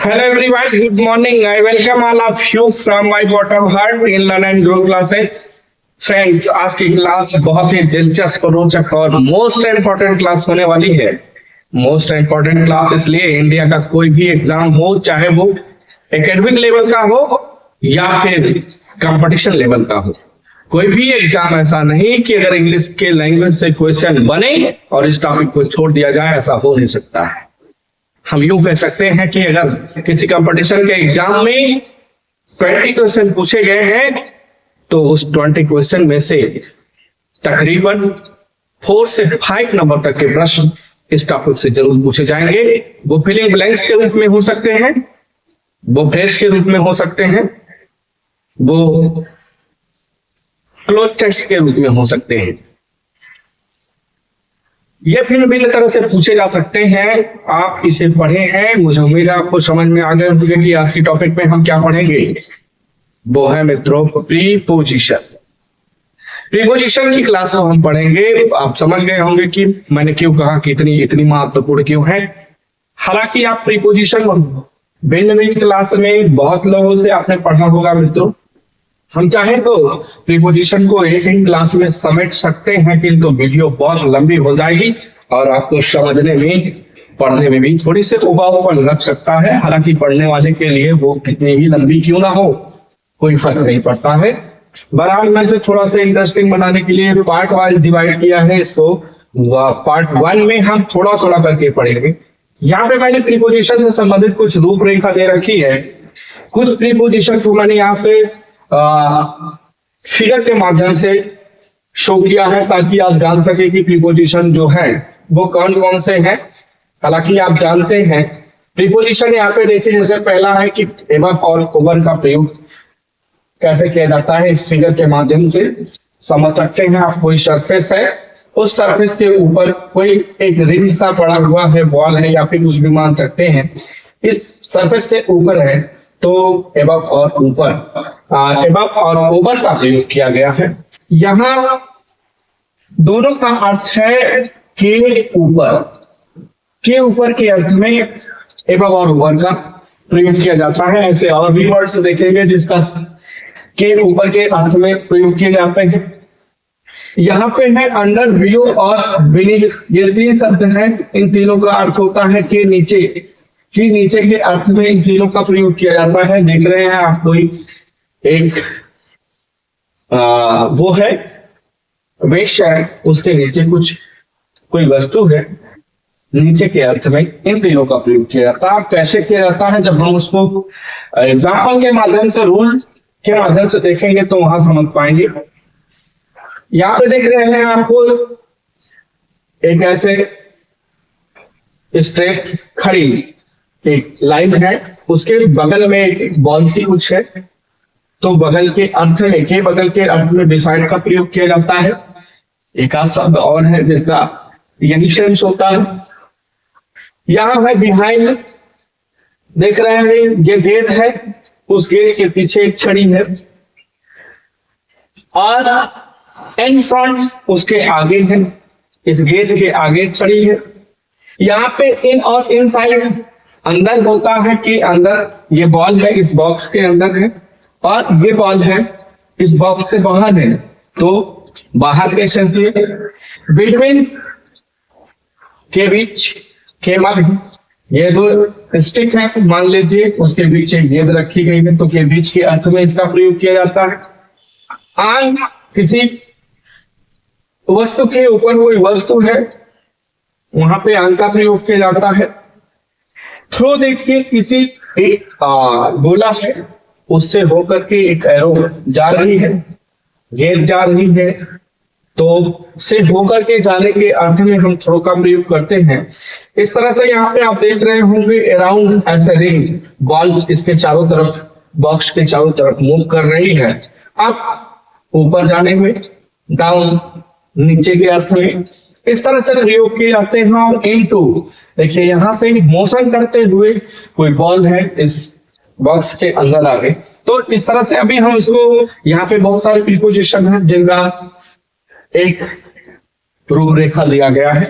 Hello everyone, good morning. I welcome all of you from my bottom heart in Learn and Grow classes. Friends, आज की class बहुत ही दिलचस्प, रोचक और most important class होने वाली है। मोस्ट इम्पोर्टेंट क्लास इसलिए इंडिया का कोई भी एग्जाम हो, चाहे वो एकेडमिक लेवल का हो या फिर कंपटीशन लेवल का हो, कोई भी एग्जाम ऐसा नहीं कि अगर इंग्लिश के लैंग्वेज से क्वेश्चन बने और इस टॉपिक को छोड़ दिया जाए, ऐसा हो नहीं सकता है। हम यूं कह सकते हैं कि अगर किसी कंपटीशन के एग्जाम में 20 क्वेश्चन पूछे गए हैं तो उस 20 क्वेश्चन में से तकरीबन 4 से 5 नंबर तक के प्रश्न इस टॉपिक से जरूर पूछे जाएंगे। वो फिलिंग ब्लैंक्स के रूप में हो सकते हैं, वो फ्रेज के रूप में हो सकते हैं, वो क्लोज टेक्स्ट के रूप में हो सकते हैं। ये फिर विभिन्न तरह से पूछे जा सकते हैं। आप इसे पढ़े हैं, मुझे उम्मीद है आपको समझ में आ गए होंगे कि आज की टॉपिक में हम क्या पढ़ेंगे। वो है मित्रों प्रीपोजिशन। प्रीपोजिशन की क्लास में हम पढ़ेंगे। आप समझ गए होंगे कि मैंने क्यों कहा कि इतनी महत्वपूर्ण क्यों है। हालांकि आप प्रीपोजिशन भिन्न भिन्न क्लास में बहुत लोगों से आपने पढ़ा होगा मित्रों। हम चाहें तो प्रीपोजिशन को एक ही क्लास में समेट सकते हैं, किंतु वीडियो बहुत लंबी हो जाएगी और आपको समझने में, पढ़ने में भी थोड़ी सी उबाऊपन लग सकता है। हालांकि पढ़ने वाले के लिए वो कितनी ही लंबी क्यों ना हो, कोई फर्क नहीं पड़ता है। बहरहाल मैंने से थोड़ा सा इंटरेस्टिंग बनाने के लिए पार्ट वाइज डिवाइड किया है इसको। पार्ट 1 में हम थोड़ा थोड़ा करके पढ़ेंगे। यहाँ पे मैंने प्रीपोजिशन से संबंधित कुछ रूपरेखा दे रखी है। कुछ प्रीपोजिशन को मैंने यहाँ पे फिगर के माध्यम से शो किया है ताकि आप जान सके कि प्रीपोजिशन जो है वो कौन कौन से हैं। हालांकि आप जानते हैं प्रीपोजिशन यहाँ पे देखिए, जैसे पहला है कि एवं और ओवर का प्रयोग कैसे किया जाता है। इस फिगर के माध्यम से समझ सकते हैं आप। कोई सरफेस है, उस सरफेस के ऊपर कोई एक रिंग सा पड़ा हुआ है, बॉल है या फिर कुछ भी मान सकते हैं। इस सरफेस से ऊपर है तो एबव और ऊपर, एबव और ओवर का प्रयोग किया गया है। यहाँ दोनों का अर्थ है के ऊपर। के ऊपर के अर्थ में एबव और ओवर का प्रयोग किया जाता है। ऐसे और भी वर्ड्स देखेंगे जिसका के ऊपर के अर्थ में प्रयोग किए जाते हैं। यहाँ पे है अंडर, बिलो और बीनीथ। ये 3 शब्द हैं। इन तीनों का अर्थ होता है के नीचे। कि नीचे के अर्थ में इन तीनों का प्रयोग किया जाता है। देख रहे हैं आप, कोई एक वो है वेश है, उसके नीचे कुछ कोई वस्तु है, नीचे के अर्थ में इन तीनों का प्रयोग किया जाता है। कैसे किया जाता है, जब हम उसको एग्जाम्पल के माध्यम से, रूल के माध्यम से देखेंगे तो वहां समझ पाएंगे। यहाँ पे देख रहे हैं आपको एक ऐसे स्ट्रेट खड़ी एक लाइन है, उसके बगल में एक बॉल सी कुछ है। तो बगल के अर्थ में, के बगल के अर्थ में बिसाइड का प्रयोग किया जाता है। एक आध शब्द और है जिसका यही सेंस होता है। यहाँ है बिहाइंड। देख रहे हैं ये गेट है, उस गेट के पीछे एक छड़ी है। और इन फ्रंट, उसके आगे है, इस गेट के आगे छड़ी है। यहाँ पे इन और इन साइड अंदर होता है कि अंदर ये बॉल है, इस बॉक्स के अंदर है, और ये बॉल है इस बॉक्स से बाहर है। तो बाहर के सेंस में बिटवीन के बीच, के मध्य, ये 2 स्टिक है मान लीजिए, उसके बीच एक गेंद रखी गई है, तो के बीच के अर्थ में इसका प्रयोग किया जाता है। आन, किसी वस्तु के ऊपर कोई वस्तु है, वहां पे आन का प्रयोग किया जाता है। थ्रो, देखिए किसी एक गोला है, उससे होकर के एक एरो जा रही है, गेंद जा रही है, तो से होकर के जाने के अर्थ में हम थ्रो का प्रयोग करते हैं। इस तरह से यहाँ पे आप देख रहे होंगे अराउंड ऐसे रिंग, बॉल इसके चारों तरफ, बॉक्स के चारों तरफ मूव कर रही है। अब ऊपर जाने में, डाउन नीचे के अर्थ में, इस तरह से प्रयोग किए जाते हैं। इनटू, देखिए यहाँ से मोशन करते हुए कोई बॉल है इस बॉक्स के अंदर आ गए। तो इस तरह से अभी हम इसको, यहाँ पे बहुत सारे प्रीपोजिशन हैं जिनका एक रूपरेखा दिया गया है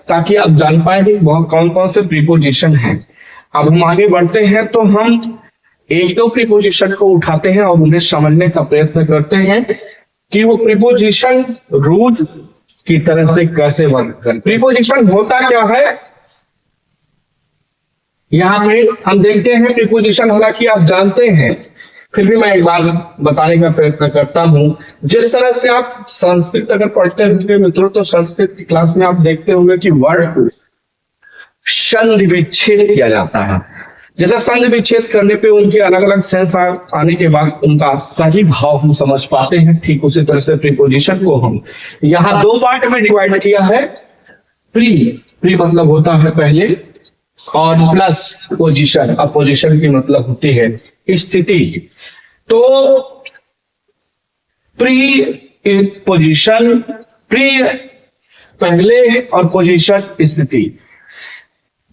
ताकि आप जान पाए कि कौन कौन से प्रीपोजिशन हैं। अब हम आगे बढ़ते हैं तो हम एक दो प्रीपोजिशन को उठाते हैं और उन्हें समझने का प्रयत्न करते हैं कि वो प्रीपोजिशन रूल की तरह से कैसे वर्क करते। प्रीपोजिशन होता क्या है, यहाँ पे हम देखते हैं प्रीपोजिशन, हालांकि आप जानते हैं, फिर भी मैं एक बार बताने का प्रयत्न करता हूं। जिस तरह से आप संस्कृत अगर पढ़ते होंगे मित्रों, तो संस्कृत की क्लास में आप देखते होंगे कि वर्ड संधि विच्छेद किया जाता है। जैसे संधि विच्छेद करने पे उनके अलग अलग सेंस आने के बाद उनका सही भाव हम समझ पाते हैं, ठीक उसी तरह से प्रीपोजिशन को हम यहाँ दो पार्ट में डिवाइड किया है। प्री मतलब होता है पहले, और प्लस पोजीशन, अब पोजीशन की मतलब होती है स्थिति। तो प्री पोजीशन, प्री पहले और पोजीशन स्थिति।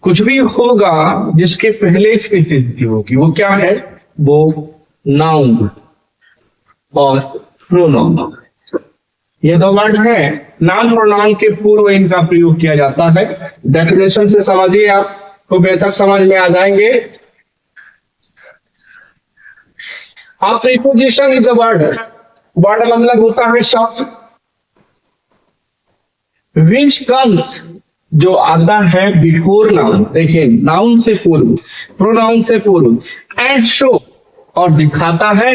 कुछ भी होगा जिसके पहले इसकी स्थिति होगी वो क्या है, वो नाउन और प्रोनाउन। ये दो वर्ड है, नाउन प्रोनाउन के पूर्व इनका प्रयोग किया जाता है। डेफिनेशन से समझिए, आपको बेहतर समझ में आ जाएंगे। अब preposition is a word, word मतलब होता है शब्द, विच कम्स जो आता है बिफोर नाउन, देखिए नाउन से पूर्व, प्रोनाउन से पूर्व, एंड शो और दिखाता है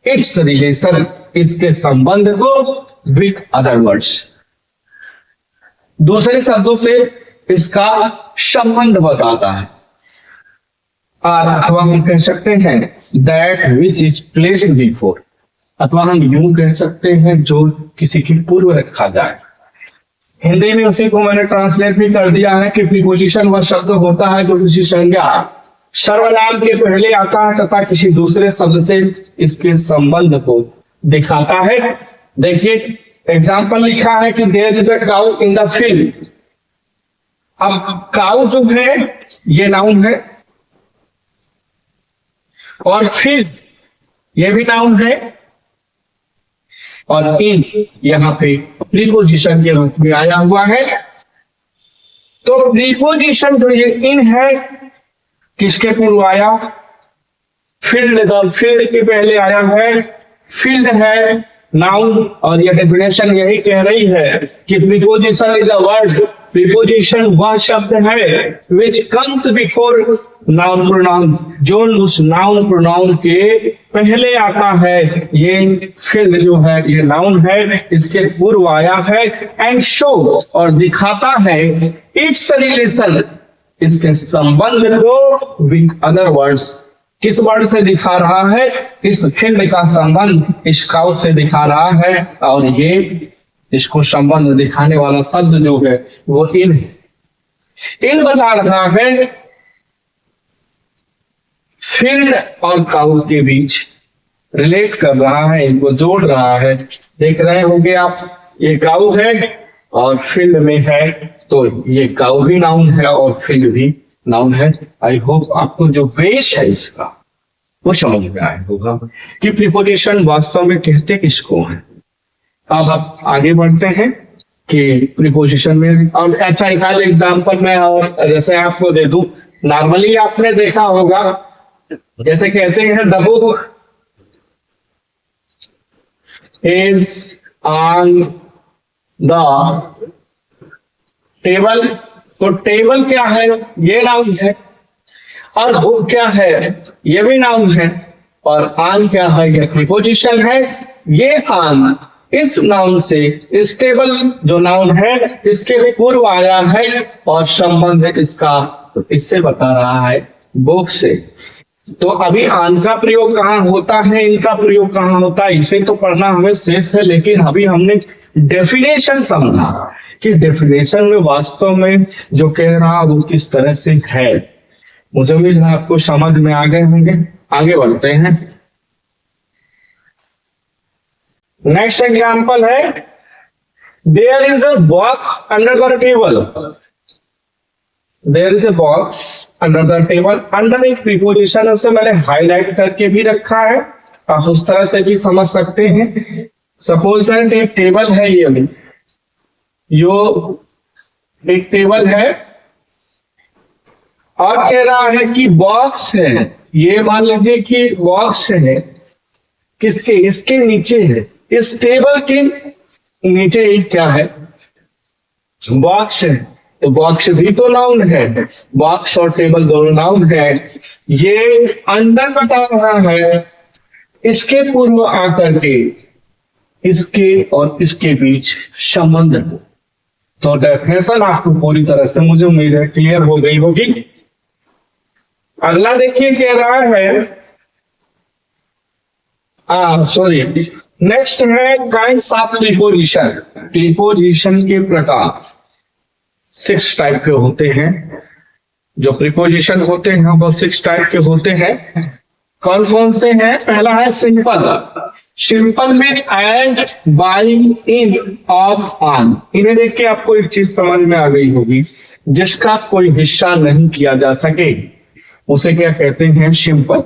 इट्स रिलेशन, इसके संबंध को विथ अदर वर्ड्स, दूसरे शब्दों से इसका संबंध बताता है। और अथवा हम कह सकते हैं that which is placed before, अथवा हम यूं कह सकते हैं जो किसी के पूर्व रखा जाए। हिंदी में उसी को मैंने ट्रांसलेट भी कर दिया है कि प्रीपोजिशन वह शब्द होता है जो किसी संज्ञा सर्वनाम के पहले आता है तथा किसी दूसरे शब्द से इसके संबंध को दिखाता है। देखिए एग्जाम्पल लिखा है कि there is a cow in the field. अब काउ जो है ये नाउन है, और फील्ड ये भी नाउन है, और इन यहाँ पे प्रीपोजिशन के रूप में आया हुआ है। तो प्रीपोजिशन जो ये इन है किसके पूर्व आया, फील्ड, फील्ड के पहले आया है, फील्ड है नाउन। और ये डेफिनेशन यही कह रही है कि preposition is a word, preposition वह शब्द है which comes before noun pronoun, जो उस नाउन प्रोनाउन के पहले आता है। ये फील्ड जो है ये नाउन है, इसके पूर्व आया है, एंड शो और दिखाता है इट्स रिलेशन, इसके संबंध को विथ अदर वर्ड्स। किस वर्ड से दिखा रहा है, इस फील्ड का संबंध इस काउ से दिखा रहा है, और ये इसको संबंध दिखाने वाला शब्द जो है वो इन है। इन बता रहा है फील्ड और काउ के बीच रिलेट कर रहा है, इनको जोड़ रहा है। देख रहे होंगे आप, ये काउ है और फील्ड में है, तो ये काउ भी नाउन है और फील्ड भी नाउन है। आई होप आपको जो बेस है इसका वो समझ में आया होगा कि प्रीपोजिशन वास्तव में कहते किसको है। अब आप आगे बढ़ते हैं कि प्रीपोजिशन में, और अच्छा एक एग्जाम्पल मैं और जैसे आपको दे दूं। नॉर्मली आपने देखा होगा, जैसे कहते हैं the book is on the table, तो टेबल क्या है, ये नाउन है, और बुक क्या है, ये भी नाउन है, और ऑन क्या है, ये प्रीपोजिशन है। ये ऑन इस नाउन से इस टेबल जो नाउन है इसके भी पूर्व आया है, और संबंध इसका इससे बता रहा है बुक से। तो अभी आन का प्रयोग कहाँ होता है, इनका प्रयोग कहाँ होता है, इसे तो पढ़ना हमें शेष है। लेकिन अभी हमने डेफिनेशन समझा कि डेफिनेशन में वास्तव में जो कह रहा वो किस तरह से है। मुझे उम्मीद है आपको समझ में आ गए होंगे। आगे बढ़ते हैं। नेक्स्ट एग्जाम्पल है there is a box under the table. There is a box under the table, under एक प्रीपोजिशन, उसे मैंने हाईलाइट करके भी रखा है, आप उस तरह से भी समझ सकते हैं। सपोज दैट एक टेबल है, ये यो एक टेबल है, और कह रहा है कि बॉक्स है, ये मान लीजिए कि बॉक्स है, किसके, इसके नीचे है, इस टेबल के नीचे ही क्या है, बॉक्स है। तो बॉक्स भी तो नाउन है, बॉक्स और टेबल दोनों नाउन है। ये अंदर बता रहा है इसके पूर्व आकर के इसके और इसके बीच संबंध है। तो डेफिनेशन आपको पूरी तरह से, मुझे उम्मीद है, क्लियर हो गई होगी। अगला देखिए कह रहा है, सॉरी, नेक्स्ट है काइंड्स ऑफ प्रीपोजिशन। प्रीपोजिशन के प्रकार 6 टाइप के होते हैं। जो प्रीपोजिशन होते हैं वो 6 टाइप के होते हैं। कौन कौन से हैं? पहला है सिंपल। सिंपल में and, by, in, of, on. इन्हें देख के आपको एक चीज समझ में आ गई होगी, जिसका कोई हिस्सा नहीं किया जा सके उसे क्या कहते हैं? Simple.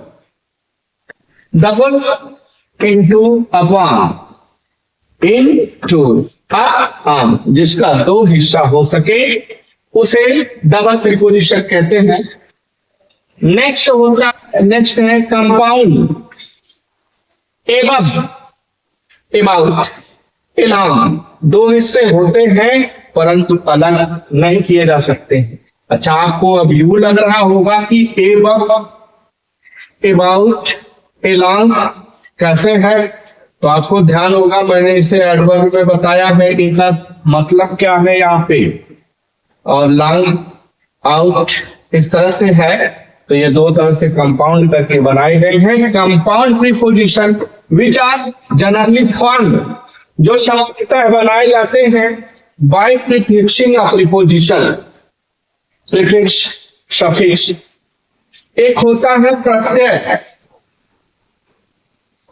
Double, into, upon, into, on, जिसका 2 हिस्सा हो सके उसे डबल प्रीपोजिशन कहते हैं। नेक्स्ट है कंपाउंड। एबव, अबाउट, अलोंग, 2 हिस्से होते हैं परंतु अलग नहीं किए जा सकते। अच्छा, आपको अब यू लग रहा होगा कि एबव, अबाउट, अलोंग कैसे है, तो आपको ध्यान होगा मैंने इसे एडवर्ब में बताया है, इनका मतलब क्या है यहाँ पे, और लॉन्ग, आउट इस तरह से है। तो ये 2 तरह से कंपाउंड करके बनाए गए हैं। Compound preposition which are generally form, जो सामान्यतः बनाए जाते हैं by prefixing a preposition. Prefix, suffix. एक होता है प्रत्यय,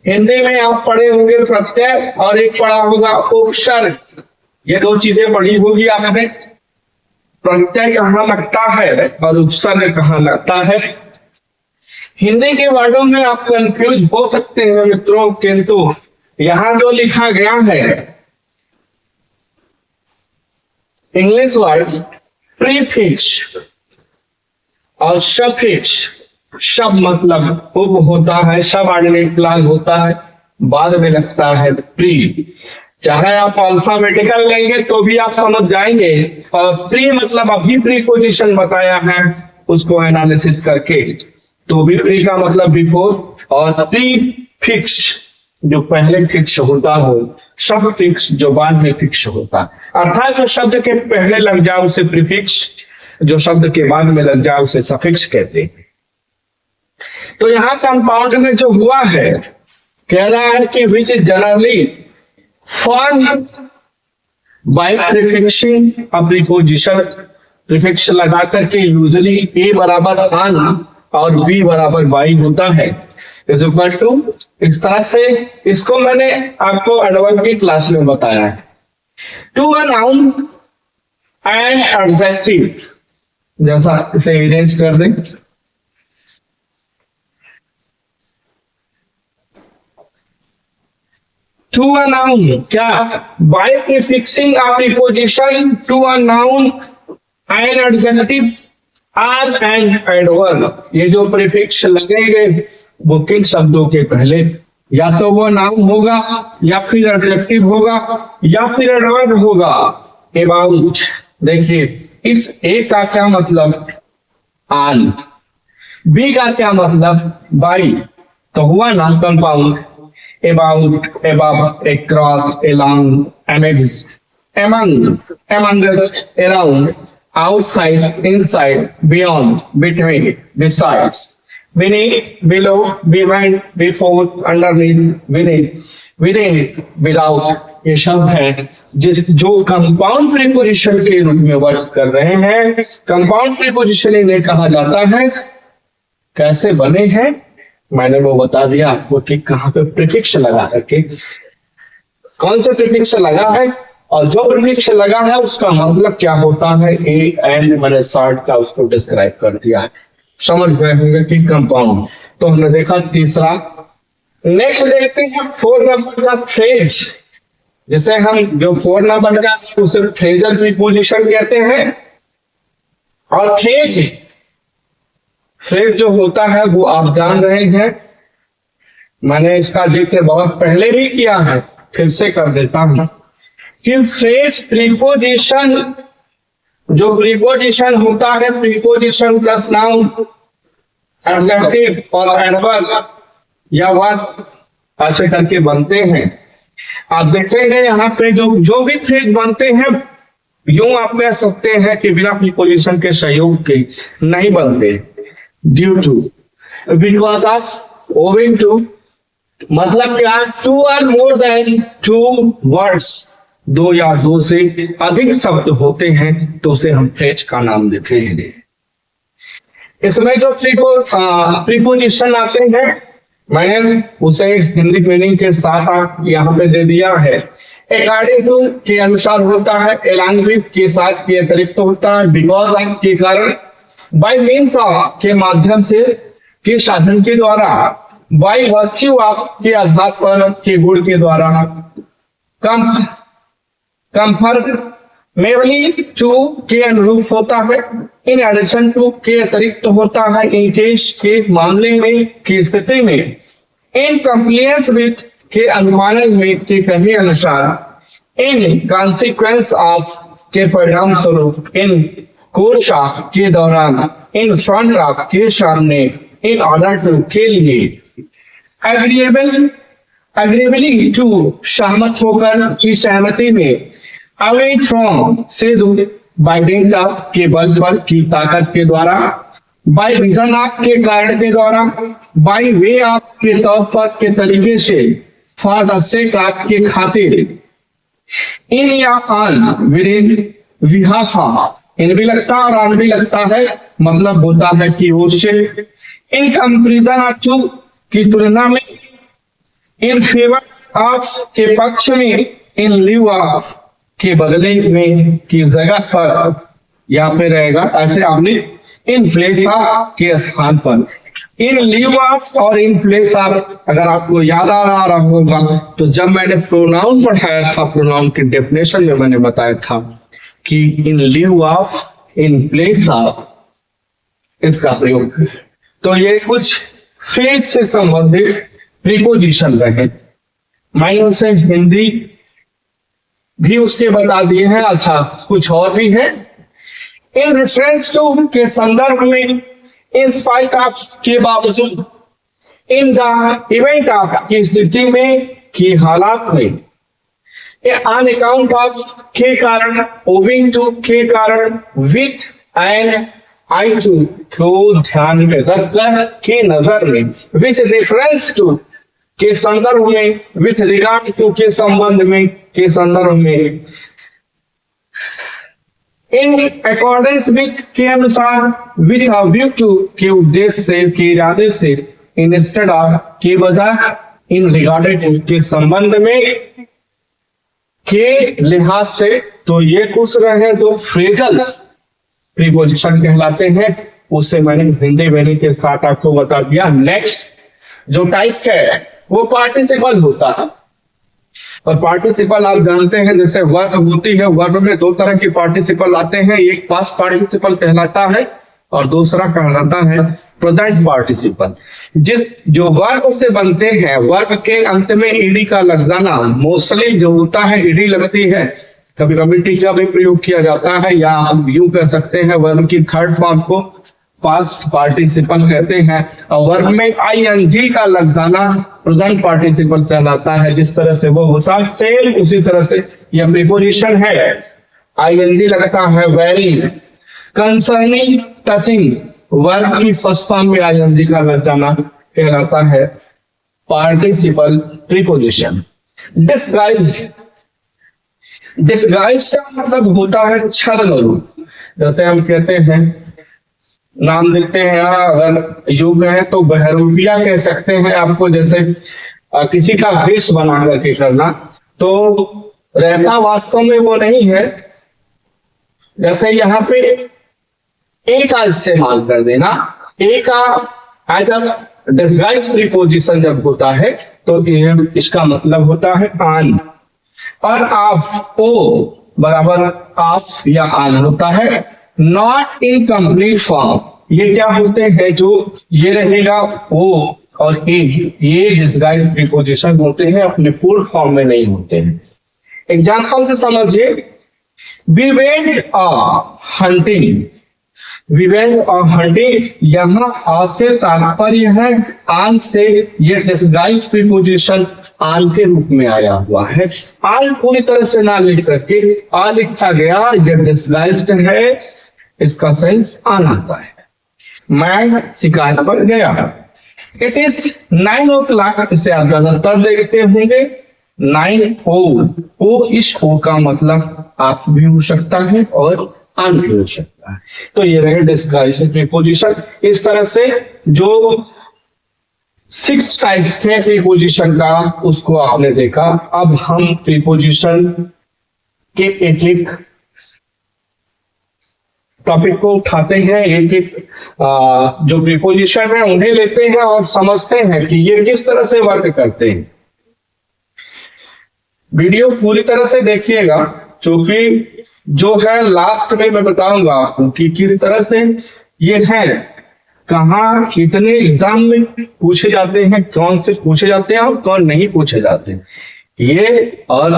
हिंदी में आप पढ़े होंगे प्रत्यय, और एक पढ़ा होगा उपसर्ग। ये 2 चीजें पढ़ी होगी आपने, प्रत्यय कहाँ लगता है और उपसर्ग कहाँ लगता है। हिंदी के वर्डों में आप कंफ्यूज हो सकते हैं मित्रों, किंतु यहां जो लिखा गया है इंग्लिश वर्ड प्रीफिक्स और सफिक्स, सब मतलब उप होता है, सब ऑर्डिनेट क्लॉज होता है, बाद में लगता है प्री। चाहे आप अल्फाबेटिकल लेंगे तो भी आप समझ जाएंगे, और प्री मतलब अभी प्रीपोजिशन बताया है उसको एनालिसिस करके, तो भी प्री का मतलब बिफोर, और प्री फिक्स जो पहले फिक्स होता हो, सब फिक्स जो बाद में फिक्स होता, अर्थात जो शब्द के पहले लग जाए उसे प्रीफिक्स, जो शब्द के बाद में लग जाए उसे सफिक्स कहते हैं। तो यहां कंपाउंड में जो हुआ है, कह रहा है कि which generally form by prefixing a preposition. Prefix लगा करके यूजुअली ए बराबर ऑन और बी बराबर बाई होता है, इज इक्वल टू, इस तरह से। इसको मैंने आपको एडवर्ब की क्लास में बताया है। To a noun and adjective, जैसा इसे इरेज कर दें, टू अ नाउन, क्या by prefixing a preposition to a noun and adjective or and adverb. ये जो प्रीफिक्स लगेंगे वो किन शब्दों के पहले, या तो वो नाउन होगा, या फिर एडजेक्टिव होगा, या फिर एडवर्ब होगा। अबाउट, देखिए इस ए का क्या मतलब, ऑन, बी का क्या मतलब, बाई, तो हुआ ना compound. about, above, across, along, amidst, among, amongst, around, outside, inside, beyond, between, besides, beneath, below, behind, before, underneath, within, without, ये शब्द है जो कंपाउंड प्रीपोजिशन के रूप में वर्क कर रहे हैं। कंपाउंड प्रीपोजिशन इन्हें कहा जाता है। कैसे बने हैं मैंने वो बता दिया आपको कि कहां पे प्रीफिक्स लगा करके, कौन से प्रीफिक्स लगा है, और जो प्रीफिक्स लगा है उसका मतलब क्या होता है। ए एंड मैंने शॉर्ट का उसको डिस्क्राइब कर दिया है, समझ गए होंगे कि कंपाउंड। तो हमने देखा तीसरा। नेक्स्ट देखते हैं 4 नंबर का फ्रेज, जिसे हम जो 4 नंबर का उसे फ्रेजल प्रीपोजिशन कहते हैं। और फ्रेज फ्रेज जो होता है वो आप जान रहे हैं, मैंने इसका जिक्र बहुत पहले भी किया है, फिर से कर देता हूं कि फ्रेज प्रीपोजिशन, जो प्रीपोजिशन होता है, प्रीपोजिशन प्लस नाउन, एडजेक्टिव और एडवर्ब या वर्ब ऐसे करके बनते हैं। आप देखेंगे यहाँ पे जो भी फ्रेज बनते हैं, यूं आप कह सकते हैं कि बिना प्रीपोजिशन के सहयोग के नहीं बनते। Due to, because of, owing to, मतलब क्या, टू और मोर देन टू वर्ड्स, दो या दो से अधिक शब्द होते हैं तो उसे हम फ्रेज का नाम देते हैं। इसमें जो प्रीपोजिशन आते हैं, मैंने उसे हिंदी मीनिंग के साथ यहाँ पे दे दिया है। अकॉर्डिंग टू के अनुसार होता है, अलॉन्ग विथ के साथ के अतिरिक्त होता है, बिकॉज ऑफ के कारण, बाय मीन्स ऑफ के माध्यम से, के साधन के द्वारा, बाय वर्च्यू ऑफ के आधार पर, के गुण के द्वारा, कंफर्मेबली टू के अनुरूप होता है, इन एडिशन टू के अतिरिक्त होता है, इन केस के मामले में, की स्थिति में, इन कंप्लायंस विथ के अनुपालन में, के कहे अनुसार, इन कॉन्सिक्वेंस ऑफ के परिणाम स्वरूप, इन कोर्स ऑफ के दौरान, इन फ्रंट ऑफ के सामने, इन ऑर्डर टू के लिए, एग्रीएबली टू सहमत होकर, की सहमति में, अवे फ्रॉम से दूर, बाय डेंट ऑफ के बल पर, की ताकत के द्वारा, बाय रीजन ऑफ के कारण के द्वारा, बाय वे ऑफ के तौर पर, के तरीके से, फॉर द सेक ऑफ के खातिर, इन या on, within, behalf of, in भी लगता और ऑन भी लगता है, मतलब होता है कि उससे, इन कंपेरिजन ऑफ टू की तुलना में, इन फेवर ऑफ के पक्ष में, इन लिव ऑफ के बदले में, की जगह पर, यहाँ पे रहेगा ऐसे आपने, इन प्लेस ऑफ के स्थान पर, इन लिव ऑफ और इन प्लेस ऑफ, अगर आपको याद आ रहा होगा तो जब मैंने प्रोनाउन पढ़ाया था, प्रोनाउन की डेफिनेशन में मैंने बताया था कि in lieu of, in place of, इसका प्रयोग। तो ये कुछ फ्रेज से संबंधित प्रीपोजिशन रहे। मैंने उसे हिंदी भी उसके बता दिए हैं। अच्छा, कुछ और भी है। इन रेफरेंस टू के संदर्भ में, इन स्पाइट ऑफ के बावजूद, इन द इवेंट ऑफ की स्थिति में, की हालात में, ऑन अकाउंट ऑफ के कारण, ओविंग टू के कारण, विथ एंड आई टू को ध्यान में रखकर, के नजर में, विथ रेफरेंस टू के संदर्भ में, विथ रिगार्ड टू के संबंध में, के संदर्भ में, इन अकॉर्डेंस विथ के अनुसार, विथ अ व्यू टू के उद्देश्य से, के इरादे से, इन इंस्टेड ऑफ के बजाय, इन रिगार्डेड टू के संबंध में, के लिहाज से। तो ये कुछ रहे जो फ्रेजल प्रीपोजिशन कहलाते हैं, उसे मैंने हिंदी मीनिंग के साथ आपको बता दिया। नेक्स्ट जो टाइप है वो पार्टिसिपल होता है, और पार्टिसिपल आप जानते हैं जैसे वर्ब होती है, वर्ब में दो तरह के पार्टिसिपल आते हैं, एक पास्ट पार्टिसिपल कहलाता है और दूसरा कहलाता है प्रेजेंट पार्टिसिपल। जो वर्ब से बनते हैं, वर्ब के अंत में ईडी का लग जाना, मोस्टली जो होता है ईडी लगती है, कभी कभी टी का भी प्रयोग किया जाता है, या हम यूं कह सकते हैं वर्ब की थर्ड फॉर्म को पास्ट पार्टिसिपल कहते हैं, और वर्ब में आईएनजी का लग जाना प्रेजेंट पार्टिसिपल कहलाता है। जिस तरह से वो होता है सेम उसी तरह से यह प्रीपोजिशन है, आईएनजी लगता है वेरी, कंसर्निंग, टचिंग, वर्ब की फर्स्ट फॉर्म में आईएनजी का लग जाना कहलाता है पार्टिसिपल प्रीपोजिशन। डिस्गाइज्ड, डिस्गाइज का मतलब होता है छद्म रूप। जैसे हम कहते हैं, नाम देते हैं, अगर योग है तो बहरूपिया कह सकते हैं आपको, जैसे किसी का वेश बना करके करना, तो रहता वास्तव में वो नहीं है। जैसे यहाँ पे ए का इस्तेमाल कर देना, ए का एज अ डिस्गाइज प्रीपोजिशन जब होता है तो इसका मतलब होता है आन, और ऑफ, ओ बराबर ऑफ या आन होता है। नॉट इन कंप्लीट फॉर्म, ये क्या होते हैं, जो ये रहेगा ओ और ए, ये डिस्गाइज प्रीपोजिशन होते हैं, अपने फुल फॉर्म में नहीं होते हैं। एग्जाम्पल से समझिए, we went a hunting, we went a hunting, यहाँ आ से तात्पर्य है आन से, ये डिस्गाइज प्रीपोजिशन आन के रूप में आया हुआ है। आन पूरी तरह से ना लिख करके आ लिखा गया, ये डिस्गाइज्ड है, इसका सेंस आन आता है। मैं शिकायत पर गया। इट इज 9 o'clock, इसे आप ज्यादातर देखते होंगे 9 ओ इस ओ का मतलब आप भी हो सकता है और आन भी हो सकता है। तो ये रहे डिस्गाइज प्रीपोजिशन। इस तरह से जो 6 टाइप थे प्रीपोजिशन का, उसको आपने देखा। अब हम प्रीपोजिशन के एक एक टॉपिक को उठाते हैं, एक एक जो प्रीपोजिशन है उन्हें लेते हैं और समझते हैं कि ये किस तरह से वर्क करते हैं। वीडियो पूरी तरह से देखिएगा, क्योंकि जो है लास्ट में मैं बताऊंगा आपको कि किस तरह से ये है, कहाँ कितने एग्जाम में पूछे जाते हैं, कौन से पूछे जाते हैं और कौन नहीं पूछे जाते हैं ये। और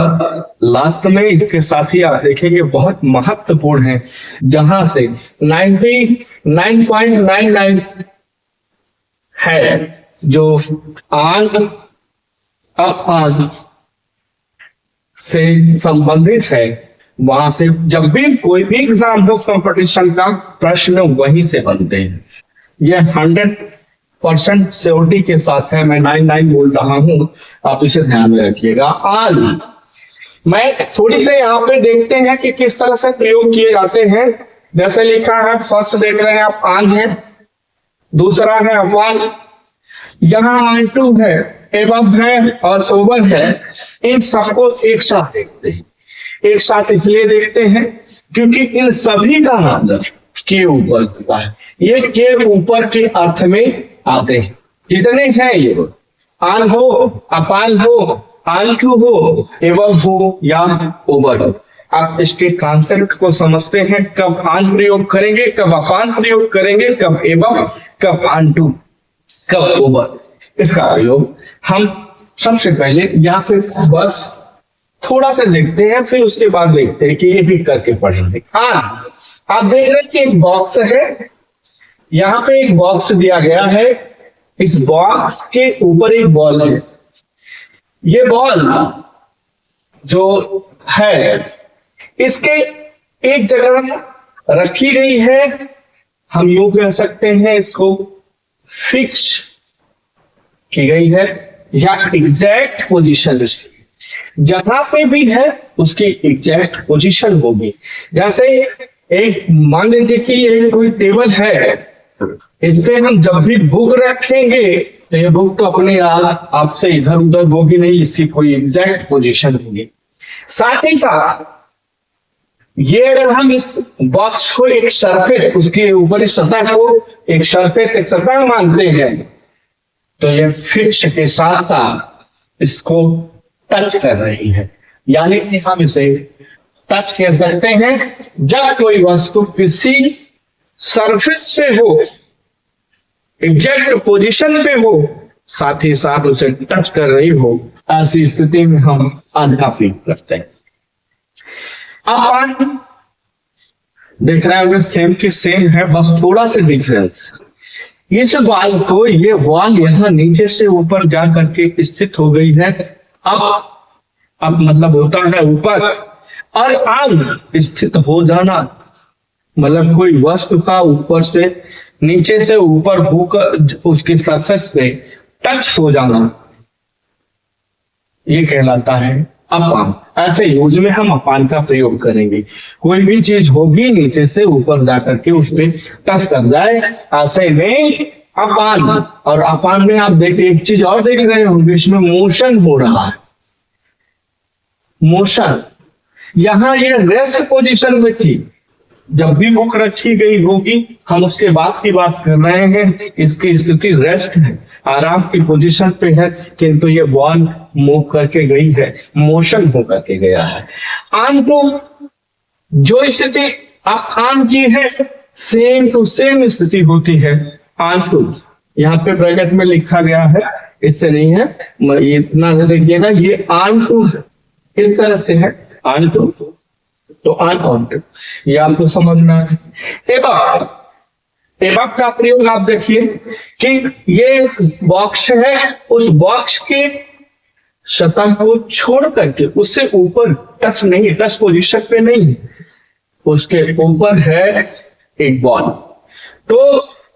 लास्ट में इसके साथ ही आप देखेंगे बहुत महत्वपूर्ण है, जहां से 99.99 है जो आन अपान से संबंधित है, वहां से जब भी कोई भी एग्जाम हो कंपटीशन का, प्रश्न वहीं से बनते हैं। यह 100% श्योरिटी के साथ है, मैं 99 बोल रहा हूं, आप इसे ध्यान में रखिएगा। आज मैं थोड़ी से यहाँ पे देखते हैं कि किस तरह से प्रयोग किए जाते हैं। जैसे लिखा है, फर्स्ट देख रहे हैं आप आन है, दूसरा है अपान, यहाँ आन टू है, एबव है और ओवर है। इन सबको एक साथ देखते हैं। एक साथ इसलिए देखते हैं क्योंकि इन सभी का मतलब के ऊपर होता है। ये के ऊपर के अर्थ में आते हैं। जितने हैं ये, आन हो, अपान हो, आन टू हो, एबव हो या ओवर हो, आप इसके कॉन्सेप्ट को समझते हैं। कब आन प्रयोग करेंगे, कब अपान प्रयोग करेंगे, कब एबव, कब आन टू, कब ओवर, इसका प्रयोग हम सबसे पहले यहाँ पे बस थोड़ा सा देखते हैं, फिर उसके बाद देखते हैं कि ये भी करके पढ़ेंगे। हाँ, आप देख रहे हैं कि एक बॉक्स है, यहाँ पे एक बॉक्स दिया गया है, इस बॉक्स के ऊपर एक बॉल है। ये बॉल जो है इसके एक जगह रखी गई है, हम यूं कह सकते हैं इसको फिक्स की गई है, या एग्जैक्ट पोजीशन जहां पे भी है उसकी एग्जैक्ट पोजीशन होगी। जैसे एक मान लीजिए कि ये कोई टेबल है, इस पे हम जब भी बुक रखेंगे तो ये बुक तो अपने आप आपसे इधर उधर होगी नहीं, इसकी कोई एग्जैक्ट पोजीशन होगी। साथ ही साथ ये अगर हम इस बॉक्स को एक सरफेस, उसके ऊपर इस सतह को एक सरफेस, एक सतह मानते हैं, तो ये फिक्स के साथ साथ इसको टच कर रही है, यानी कि हम इसे टच कह सकते हैं। जब कोई वस्तु किसी सरफेस से हो, एग्जैक्ट पोजीशन पे हो, साथ ही साथ उसे टच कर रही हो, ऐसी स्थिति में हम आन का प्रयोग करते हैं। अपान देख रहे होंगे सेम के सेम है, बस थोड़ा सा डिफरेंस। इस बॉल को, ये बॉल यहाँ नीचे से ऊपर जा करके स्थित हो गई है, अब मतलब होता है ऊपर, और आन स्थित हो जाना मतलब कोई वस्तु का ऊपर से नीचे से ऊपर होकर उसके सरफेस पे टच हो जाना, ये कहलाता है अपान। ऐसे यूज में हम अपान का प्रयोग करेंगे। कोई भी चीज होगी नीचे से ऊपर जाकर के उस पर टच कर जाए, ऐसे में अपान। और अपान में आप देखिए एक चीज और देख रहे होंगे, इसमें मोशन हो रहा है, मोशन। यहां ये रेस्ट पोजीशन में थी, जब भी बुक रखी गई होगी, हम उसके बाद की बात कर रहे हैं, इसकी स्थिति रेस्ट है, आराम की पोजीशन पे है, किंतु ये बॉल मूव करके गई है, मोशन हो करके गया है। आन को जो स्थिति आप आन की है, सेम टू सेम स्थिति होती है ऑन टू। यहाँ पे ब्रैकेट में लिखा गया है, इससे नहीं है, ये इतना देखिएगा, ये ऑन टू है, इस तरह से है ऑन टू, तो ऑन टू, ये आपको समझना है। एबव का प्रयोग आप देखिए कि ये बॉक्स है, उस बॉक्स के सतह को छोड़ करके उससे ऊपर टच नहीं, टच पोजीशन पे नहीं, उसके ऊपर है एक बॉल। तो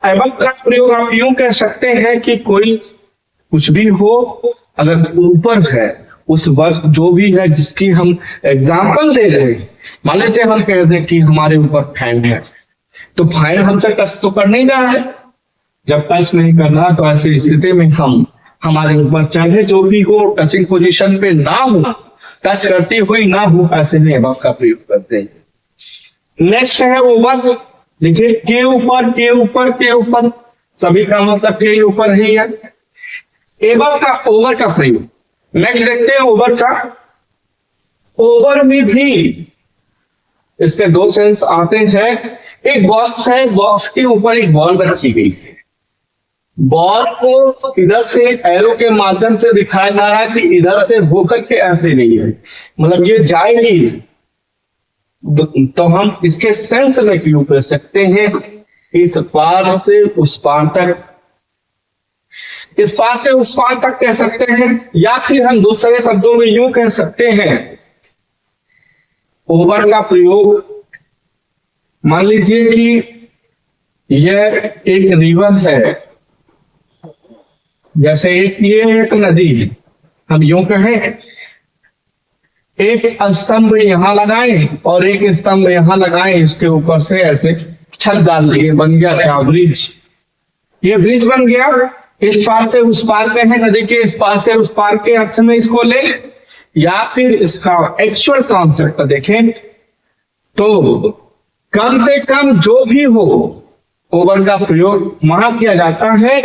एबव का प्रयोग आप यूं कह सकते हैं कि कोई कुछ भी हो, अगर ऊपर है उस वस्तु जो भी है जिसकी हम एग्जाम्पल दे रहे हैं, मान लीजिए हम कह दें कि हमारे ऊपर फैन है, तो फैन हमसे टच तो कर नहीं रहा है, जब टच नहीं कर रहा तो ऐसी स्थिति में हम हमारे ऊपर चाहे जो भी हो टचिंग पोजीशन पे ना हो, टच करती हुई ना हो, ऐसे में एबव का प्रयोग करते हैं। नेक्स्ट है ओवर। देखिए के ऊपर, के ऊपर, के ऊपर, सभी का मतलब के ऊपर ही है। एबव का ओवर का प्रयोग नेक्स्ट देखते हैं ओवर का। ओवर में भी इसके दो सेंस आते हैं। एक बॉक्स है, बॉक्स के ऊपर एक बॉल रखी गई है, बॉल को इधर से एरो के माध्यम से दिखाया जा रहा है कि इधर से होकर के ऐसे नहीं है, मतलब ये जाएगी, तो हम इसके सेंस में क्यों कर सकते हैं, इस पार से उस पार तक, इस पार से उस पार तक कह सकते हैं, या फिर हम दूसरे शब्दों में यूं कह सकते हैं। ओवर का प्रयोग मान लीजिए कि यह एक रिवर है, जैसे ये एक नदी है, हम यूं कहें एक स्तंभ यहां लगाएं और एक स्तंभ यहां लगाएं, इसके ऊपर से ऐसे छत डाल दिए, बन गया क्या, ब्रिज। ये ब्रिज बन गया, इस पार से उस पार पे है नदी के, इस पार से उस पार के अर्थ में इसको ले, या फिर इसका एक्चुअल कॉन्सेप्ट देखें तो कम से कम जो भी हो, ओवर का प्रयोग वहां किया जाता है।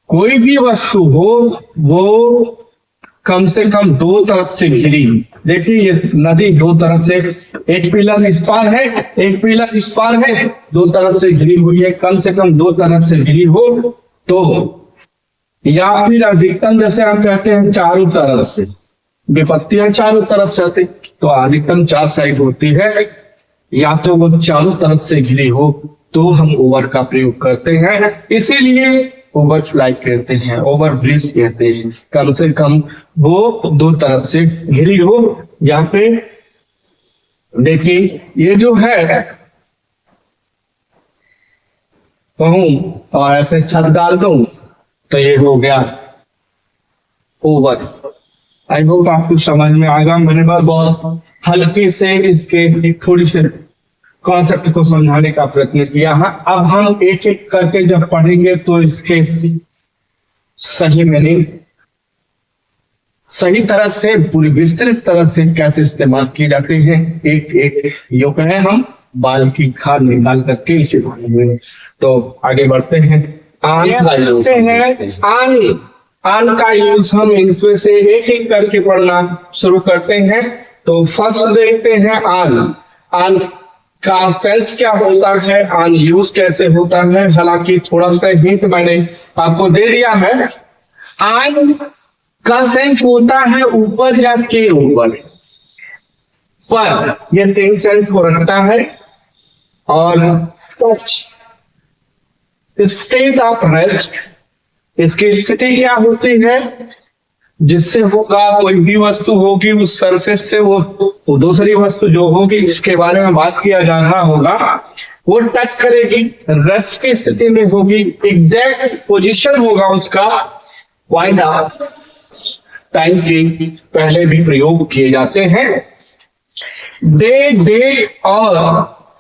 कोई भी वस्तु हो वो कम से कम दो तरफ से घिरी, देखिए ये नदी दो तरफ से, एक पिलर इस पार है, एक पिलर इस पार है, दो तरफ से घिरी हुई है, कम से कम दो तरफ से घिरी हो तो, या फिर अधिकतम जैसे हम कहते हैं चारों तरफ से, विपत्तियां चारों तरफ से आती, तो अधिकतम 4 साइड होती है, या तो वो चारों तरफ से घिरी हो तो हम ओवर का प्रयोग करते हैं। इसीलिए ओवर फ्लाई कहते हैं, ओवर ब्रिज कहते हैं, कम से कम वो दो तरफ से घिरी हो। यहाँ पे देखिए ये जो है कहूं और ऐसे छत डाल दूं तो ये हो गया ओवर। आई होप आपको समझ में आएगा। मैंने बहुत हल्के से इसके थोड़ी से कॉन्सेप्ट को समझाने का प्रयत्न किया है। अब हम एक एक करके जब पढ़ेंगे तो इसके सही मीनिंग, सही तरह से, पूरी विस्तृत तरह से कैसे इस्तेमाल किए जाते हैं, एक एक यो कहें हम बाल की खाद निकाल करके इसे पढ़ेंगे। तो आगे बढ़ते हैं। आन का यूज हम इसमें से एक एक करके पढ़ना शुरू करते हैं। तो फर्स्ट देखते हैं आन। आन का सेंस क्या होता है, आन यूज कैसे होता है, हालांकि थोड़ा सा हिंट मैंने आपको दे दिया है। आन का सेंस होता है ऊपर या के ऊपर, पर ये 3 सेंस को रखता है। और टच, स्टेट ऑफ रेस्ट, इसकी स्थिति क्या होती है, जिससे होगा कोई भी वस्तु होगी उस सरफेस से वो दूसरी वस्तु जो होगी जिसके बारे में बात किया जा रहा होगा वो टच करेगी, रेस्ट की स्थिति में होगी, एग्जैक्ट पोजीशन होगा उसका। वाइंड अप टाइम के पहले भी प्रयोग किए जाते हैं। डे, डेट और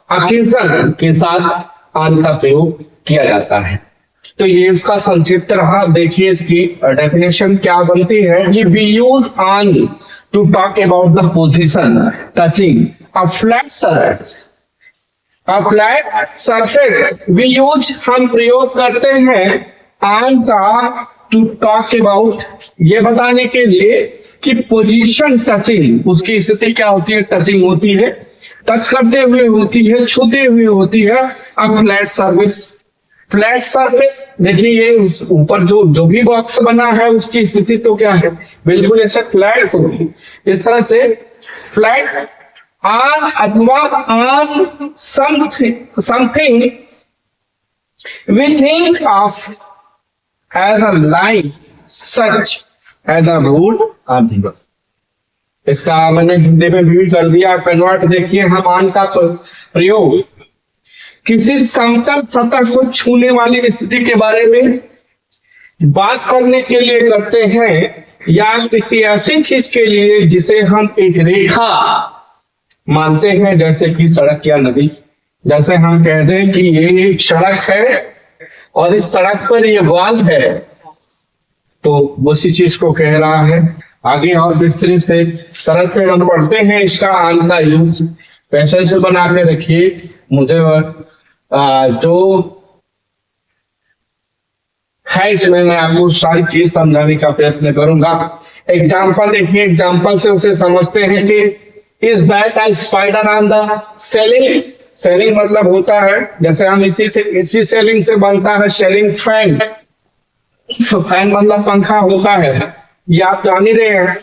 अकेजन के साथ आन का प्रयोग किया जाता है। तो ये उसका संक्षिप्त रहा। देखिए इसकी डेफिनेशन क्या बनती है कि we use on to talk about the position touching a flat surface. A flat surface we use, हम प्रयोग करते हैं ऑन का टू टॉक अबाउट, ये बताने के लिए कि पोजीशन टचिंग, उसकी स्थिति क्या होती है, टचिंग होती है, टच करते हुए होती है, छूते हुए होती है। अब फ्लैट सर्विस, फ्लैट सरफेस देखिए, ये ऊपर जो जो भी बॉक्स बना है उसकी स्थिति तो क्या है, बिल्कुल ऐसे फ्लैट होगी। इस तरह से फ्लैट आर अथवा on something we think of as a line such as a road और रिवर। इसका मैंने हिंदी में भी कर दिया कन्वर्ट। देखिए, हम ऑन का प्रयोग किसी समतल सतह को छूने वाली स्थिति के बारे में बात करने के लिए करते हैं, या किसी ऐसी चीज के लिए जिसे हम एक रेखा मानते हैं, जैसे कि सड़क या नदी। जैसे हम कह दें कि ये एक सड़क है और इस सड़क पर ये वाल है, तो उसी चीज को कह रहा है। आगे और विस्तृत से तरह से हम पढ़ते हैं इसका आन का यूज। पैसे से बना के रखिए, मुझे जो है इसमें मैं आपको सारी चीज समझाने का प्रयत्न करूंगा। एग्जाम्पल देखिए, एग्जाम्पल से उसे समझते हैं कि is that a spider on the selling. Selling मतलब होता है, जैसे हम इसी सेलिंग से बनता है सेलिंग फैन। तो फैन मतलब पंखा होता है, ये आप जान ही रहे हैं।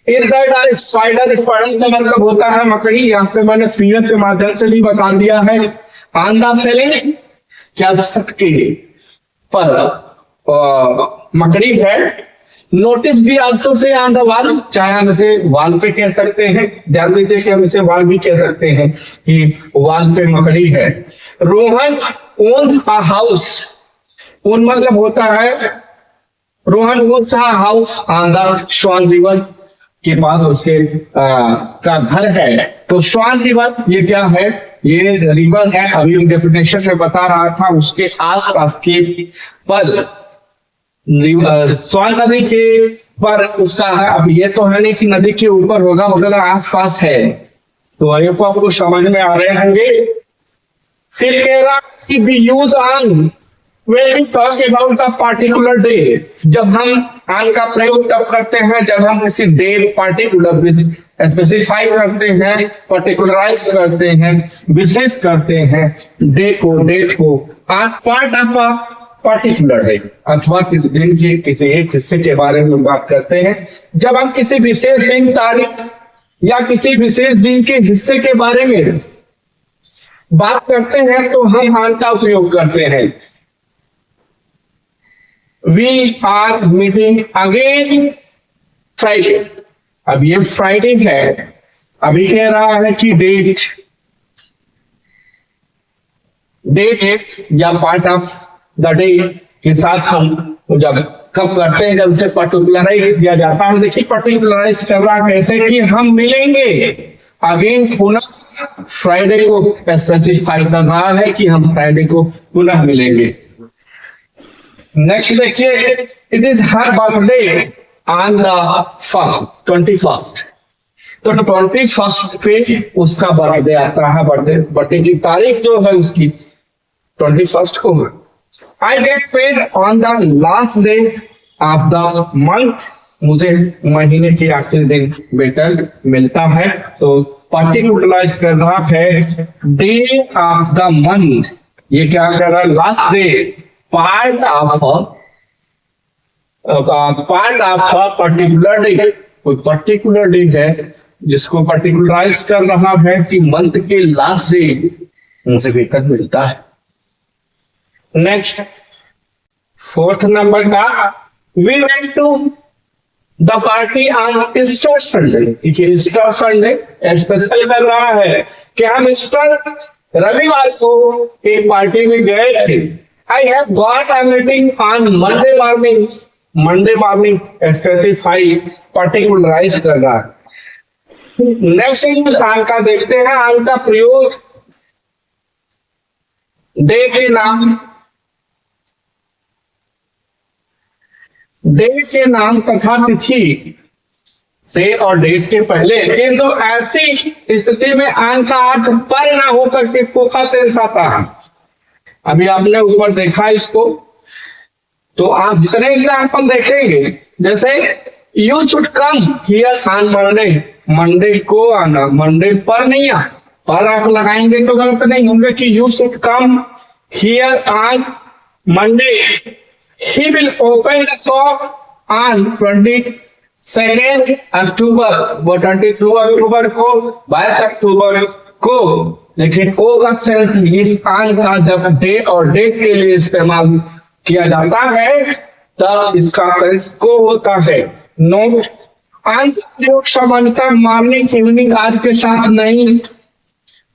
Is that a spider, spider का मतलब होता है मकड़ी। यहाँ पे मैंने फिगर के माध्यम से भी बता दिया है। ऑन द सेलिंग क्या छत के पर मकड़ी है। नोटिस भी also say on the wall, चाहे हम इसे वॉल पे कह सकते हैं, ध्यान दीजिए कि हम इसे वॉल भी कह सकते हैं कि वॉल पे मकड़ी है। Rohan owns a house, own मतलब होता है, Rohan owns a house on the Swan River, के पास उसके का घर है। तो स्वान रिवर ये क्या है, ये रिवर है, अभी हम डेफिनेशन में बता रहा था। उसके आसपास के पर स्वान नदी के पर उसका है। अब ये तो है नहीं कि नदी के ऊपर होगा, मगर आसपास है। तो ये तो आपको समझ में आ रहे होंगे। फिर कह रहा कि भी use on when we talk about a particular day, जब हम ऑन का प्रयोग तब करते हैं जब हम किसी डे पार्टिकुलर स्पेसिफाई करते हैं, पर्टिकुलराइज करते हैं, विशेष करते हैं डे को, डेट को, part of a particular day, अथवा किसी दिन के किसी एक हिस्से के बारे में बात करते हैं। जब हम किसी विशेष दिन, तारीख या किसी विशेष दिन के हिस्से के बारे में बात करते हैं तो हम ऑन का उपयोग करते हैं। We are meeting again Friday। अब ये फ्राइडे है, अभी कह रहा है कि डेट या पार्ट ऑफ द डे के साथ हम जब कब करते हैं, जब से पर्टिकुलराइज किया जाता है। देखिए, पर्टिकुलराइज कर रहा कैसे कि हम मिलेंगे अगेन, पुनः फ्राइडे को स्पेसिफाई कर रहा है कि हम फ्राइडे को पुनः मिलेंगे। नेक्स्ट देखिए, it is her birthday on the 21st। तो 21st पे उसका बर्थडे आता है। बर्थडे की तारीख जो है उसकी 21st को है। I get paid on the last day of the month, मुझे महीने के आखिरी दिन वेतन मिलता है। तो पर्टिकुलराइज कर रहा है डे ऑफ द मंथ, ये क्या कर रहा है, last day, part of a particular day. कोई पर्टिकुलर डे है जिसको पर्टिकुलराइज कर रहा है कि मंथ के लास्ट डे मुझे वेतन मिलता है। नेक्स्ट, 4th नंबर का, we went to the party on Easter Sunday. देखिए, ईस्टर संडे स्पेशल कर रहा है कि हम ईस्टर रविवार को एक पार्टी में गए थे। I have got a meeting on Monday morning। Monday morning specify, particularize कर रहा है। नेक्स्ट यूज ऑन का देखते हैं। ऑन का प्रयोग डे के नाम तथा तिथि, डे और डेट के पहले, किंतु ऐसी स्थिति में ऑन का अर्थ पर ना होकर के कोका सेंस आता है। अभी आपने ऊपर देखा इसको, तो आप जितने एग्जाम्पल देखेंगे, जैसे you should come here on Monday, Monday को आना, मंडे पर नहीं आ, पर आप लगाएंगे तो गलत नहीं होंगे कि you should come here on Monday. He will open the shop on 22 अक्टूबर, वो 22 अक्टूबर को, 22 अक्टूबर को। लेकिन ओ का सेंस इस ऑन का जब डे और डेट के लिए इस्तेमाल किया जाता है तब इसका सेंस को होता है। नोट, ऑन का प्रयोग सामान्यतः मॉर्निंग इवनिंग आज के साथ नहीं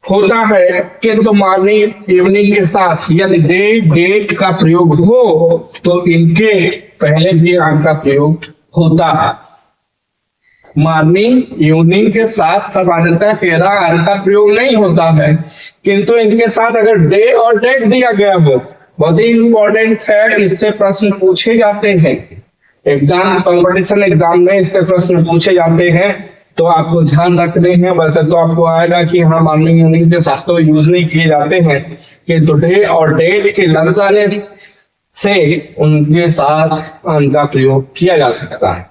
होता है, किंतु मॉर्निंग इवनिंग के साथ यदि डे डेट का प्रयोग हो तो इनके पहले भी ऑन का प्रयोग होता है। मॉर्निंग इवनिंग के साथ सामान्यतः तेरा ऑन का प्रयोग नहीं होता है, किंतु इनके साथ अगर डे और डेट दिया गया हो, बहुत ही इंपॉर्टेंट है, इससे प्रश्न पूछे जाते हैं एग्जाम, कंपटीशन एग्जाम में इससे प्रश्न पूछे जाते हैं, तो आपको ध्यान रखने हैं। वैसे तो आपको आएगा कि हाँ मॉर्निंग इवनिंग के साथ तो यूज नहीं किए जाते हैं, किंतु डे और डेट के लग जाने से उनके साथ ऑन का प्रयोग किया जा सकता है।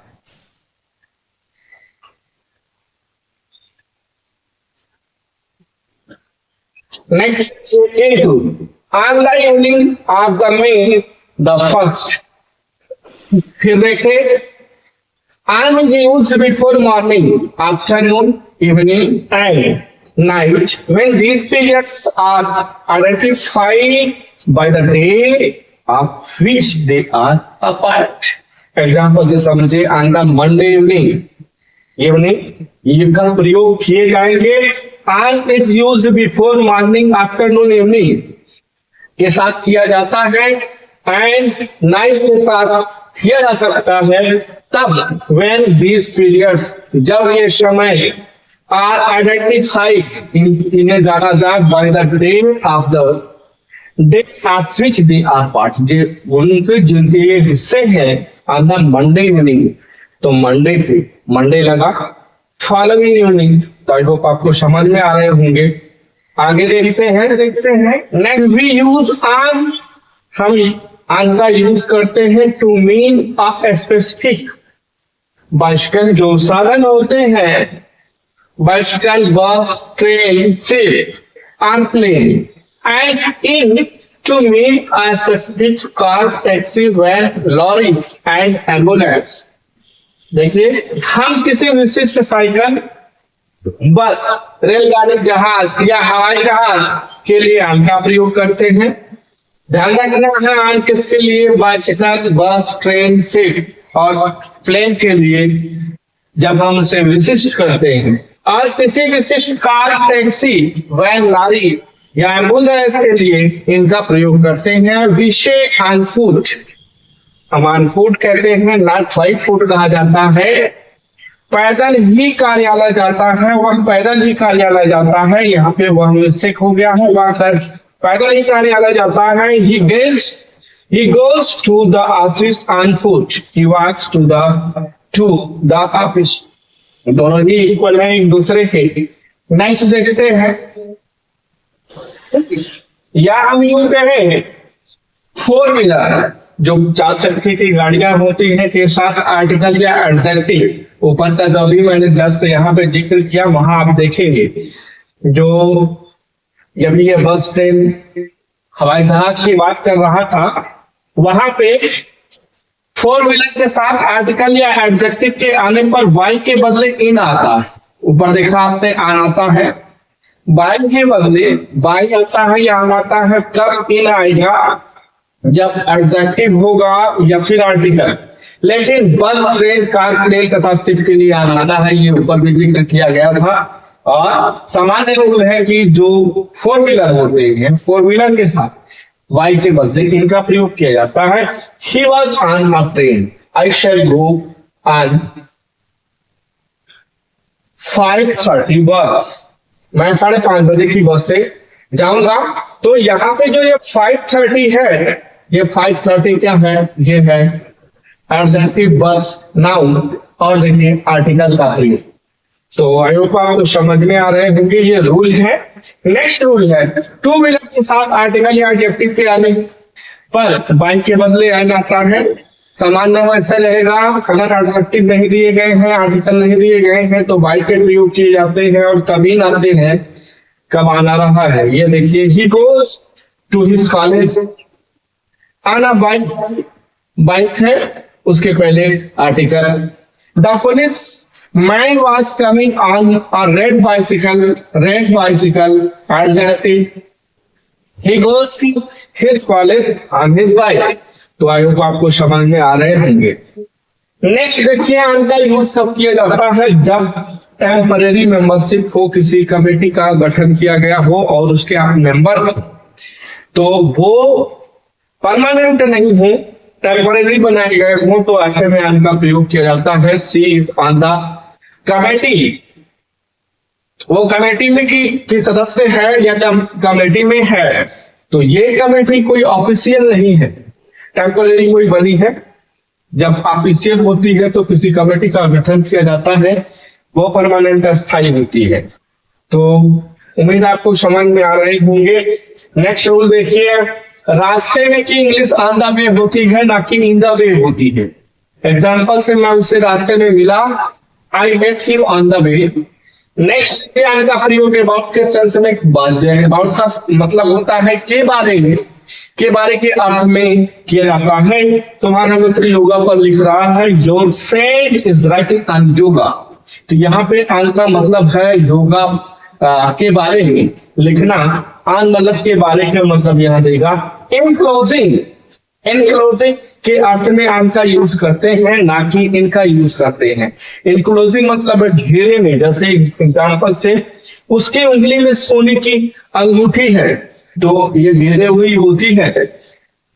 Next, into on the evening of the May the first, फिर देखें, on is used before morning, afternoon, evening and night when these periods are identified by the day of which they are apart। Example से समझे, on the Monday evening ये का प्रयोग किए जाएंगे। on is used before morning, afternoon, evening के साथ किया जाता है, एंड नाइट के साथ किया जा सकता है तब when these periods, जब ये समय are identified, इन्हें जाना जाए by the day of the day of which they are part, जो उनके जिनके ये हिस्से हैं on the Monday evening, तो मंडे पे मंडे लगा, फॉलोइंग इवनिंग, तो आई होप आपको समझ में आ रहे होंगे। आगे देखते हैं नेक्स्ट, वी यूज ऑन, हम ऑन का यूज करते हैं to mean a specific bicycle, जो साधन होते हैं bicycle, bus, train, ship on plane, and in to mean a specific car, taxi, van, lorry and ambulance. देखिए, हम किसी विशिष्ट साइकिल, बस, रेलगाड़ी, जहाज या हवाई जहाज के लिए ऑन का प्रयोग करते हैं। ध्यान रखना है ऑन किसके लिए, बाइसिकल, बस, ट्रेन, शिप और प्लेन के लिए जब हम उसे विशिष्ट करते हैं। और किसी विशिष्ट कार, टैक्सी, वैन, लॉरी या एम्बुलेंस के लिए इनका प्रयोग करते हैं। विशेष ऑन फुट, हम ऑन फुट कहते हैं, नॉट बाई फुट कहा जाता है। पैदल ही कार्यालय जाता है, वह पैदल ही कार्यालय जाता है, यहाँ पे वह मिस्टेक हो गया है, वह पैदल ही कार्यालय जाता है। he goes to the office on foot, he walks to the office, दोनों ही इक्वल हैं एक दूसरे के। नेक्स्ट देखते हैं, या हम यूं कहें फोर व्हीलर, जो चार चक्के की गाड़ियां होती हैं के साथ आर्टिकल या एडजेक्टिव, ऊपर का जो भी मैंने जस्ट यहाँ पे जिक्र किया वहां आप देखेंगे, जो जब ये बस, ट्रेन, हवाई जहाज की बात कर रहा था वहां पे फोर व्हीलर के साथ आर्टिकल या एडजेक्टिव के आने पर वाई के बदले इन आता है। ऊपर देखा आपने आन आता है, वाई के बदले वाई आता है या आन आता है। कब इन आएगा, जब एडजेक्टिव होगा या फिर आर्टिकल। लेकिन बस, ट्रेन, कार, प्लेन तथा शिप के लिए आन आता है, ये ऊपर भी जिक्र किया गया था। और सामान्य रूल है कि जो फोर व्हीलर होते हैं, फोर व्हीलर के साथ वाई के बदले इनका प्रयोग किया जाता है। He was on a train, I shall go on 5:30 बस, मैं 5:30 बजे की बस से जाऊंगा। तो यहाँ पे जो ये 5:30 है, ये 5:30 क्या है, ये है एडजेक्टिव, बस, नाउन और देखिए आर्टिकल का प्रयोग। तो आई होप आपको समझ में आ रहे होंगे, ये रूल है। नेक्स्ट रूल है, टू व्हीलर के साथ आर्टिकल या एडजेक्टिव के आने पर बाइक के बदले एन आता है। सामान्य वैसे रहेगा। अगर एडजेक्टिव नहीं दिए गए हैं, आर्टिकल नहीं दिए गए हैं, तो बाई के प्रयोग किए जाते हैं और तभी आते हैं कब आना रहा है। ये देखिए, he goes to his college, on a bike, bike है उसके पहले article. The police man was coming on a red bicycle, red bicycle adjective. He goes to his college on his bike. तो आई होप आपको समझ में आ रहे होंगे। Next देखिए, ऑन का यूज कब किया जाता है? जब टेम्परेरी मेंबरशिप हो, किसी कमेटी का गठन किया गया हो और उसके आप मेंबर हो, तो वो परमानेंट नहीं हो, टेम्परेरी बनाए गए हो, तो ऐसे में ऑन का प्रयोग किया जाता है। सी इज ऑन द कमेटी। वो कमेटी में की सदस्य है या कमेटी में है, तो ये कमेटी कोई ऑफिशियल नहीं है, टेम्परेरी कोई बनी है। जब ऑफिशियल होती है तो किसी कमेटी का गठन किया जाता है, वो परमानेंट स्थायी होती है। तो उम्मीद आपको समझ में आ रहे होंगे। नेक्स्ट रूल देखिए, रास्ते में की इंग्लिश ऑन द वे होती है, ना कि इन द वे होती है। एग्जाम्पल से मैं उससे रास्ते में मिला, I met him on the way. Next का प्रयोग अबाउट के सेंस में अबाउट का मतलब होता है के बारे में, के बारे के अर्थ में किया जाता है। तुम्हारा मित्र योगा पर लिख रहा है, your friend is writing on yoga. तो यहाँ पे ऑन का मतलब है योगा के बारे में लिखना, ऑन मतलब के बारे का मतलब यहाँ देगा। इन क्लोजिंग, इन क्लोजिंग के अर्थ में ऑन का यूज करते हैं, ना कि इनका यूज करते हैं। इन क्लोजिंग मतलब घेरे में, जैसे एग्जाम्पल से उसकी उंगली में सोने की अंगूठी है, तो ये घेरे हुई होती है।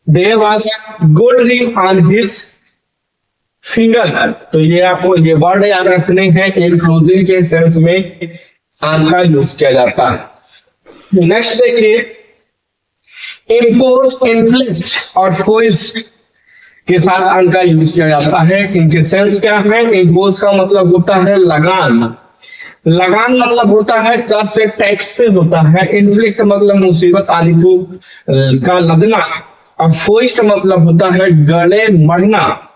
There was a gold ring on his finger. तो ये आपको ये वर्ड याद रखने हैं, इनक्लूजिव के सेंस में ऑन का यूज किया जाता है। नेक्स्ट देखिए, इम्पोज, इन्फ्लिक्ट और फोइस्ट के साथ ऑन का यूज किया जाता है। इनके सेंस क्या है? इम्पोज का मतलब होता है लगान, लगान मतलब होता है कर से, टैक्स से होता है। इन्फ्लिक्ट मतलब मुसीबत आदि को का लदना, और फोइस्ट मतलब होता है गले मरना।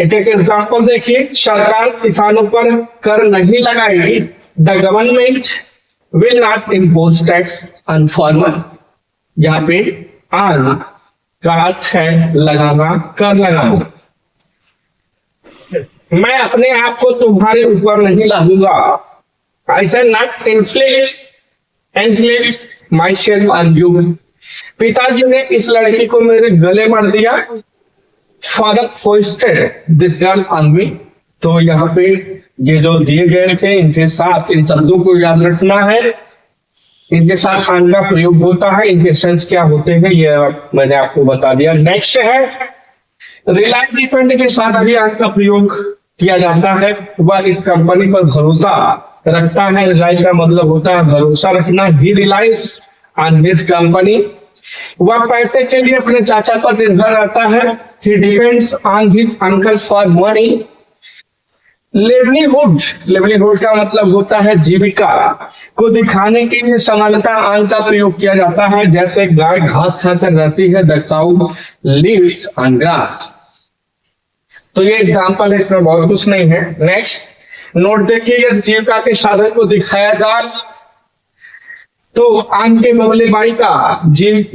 एक एक एग्जाम्पल देखिए, सरकार किसानों पर कर नहीं लगाएगी। The government will not impose tax on farmer. यहाँ पे ऑन का अर्थ है लगाना, कर लगाना। मैं अपने आप को तुम्हारे ऊपर नहीं लादूंगा। I shall not inflict myself on you. पिताजी ने इस लड़की को मेरे गले मार दिया। Father foisted this girl on me. तो यहाँ पे ये जो दिए गए थे, इनके साथ इन शब्दों को याद रखना है। इनके साथ ऑन का प्रयोग होता है, इनके सेंस क्या होते हैं ये मैंने आपको बता दिया। नेक्स्ट है, रिलाय डिपेंड के साथ भी ऑन का प्रयोग किया जाता है। वह इस कंपनी पर भरोसा रखता है। रिलाई का मतलब होता है भरोसा रखना। ही रिलाइज ऑन हिज कंपनी। वह पैसे के लिए अपने चाचा पर निर्भर रहता है। He depends on his uncle for money. Livelihood, livelihood का मतलब होता है जीविका को दिखाने के लिए समानता ऑन का प्रयोग किया जाता है। जैसे गाय घास खाकर रहती है, the cow lives on grass. तो ये एग्जाम्पल है, इसमें बहुत कुछ नहीं है। नेक्स्ट नोट देखिए, यदि जीविका के साधन को दिखाया जाए तो ऑन के बदले बाई का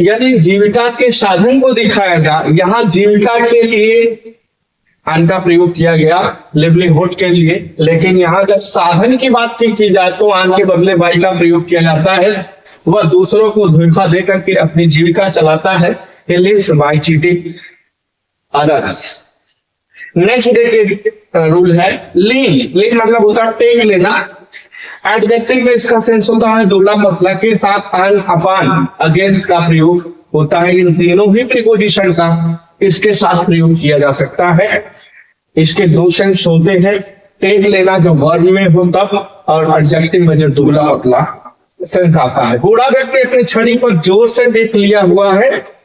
यदि जीविका के साधन को दिखाया जाए, यहाँ जीविका के लिए ऑन का प्रयोग किया गया, लिवलीहुड के लिए। लेकिन यहाँ जब साधन की बात की जाए तो ऑन के बदले बाई का प्रयोग किया जाता है। वह दूसरों को धोखा दे करके अपनी जीविका चलाता है। He lives by cheating others. Next देखिए रूल है लीन। लीन मतलब होता है टेक लेना। एडजेक्टिव में इसका सेंस होता है दुबला पतला, के साथ ऑन, अपॉन, अगेंस्ट का प्रयोग होता है। इन तीनों ही प्रीपोजिशन का इसके साथ प्रयोग किया जा सकता है। इसके दो सेंस होते हैं, टेक लेना जो वर्ब में होता है और एडजेक्टिव में जो दुबला पतला सेंस आता है। बूढ़ा व्यक्ति अपनी छड़ी पर जोर से टेक लिया हुआ है।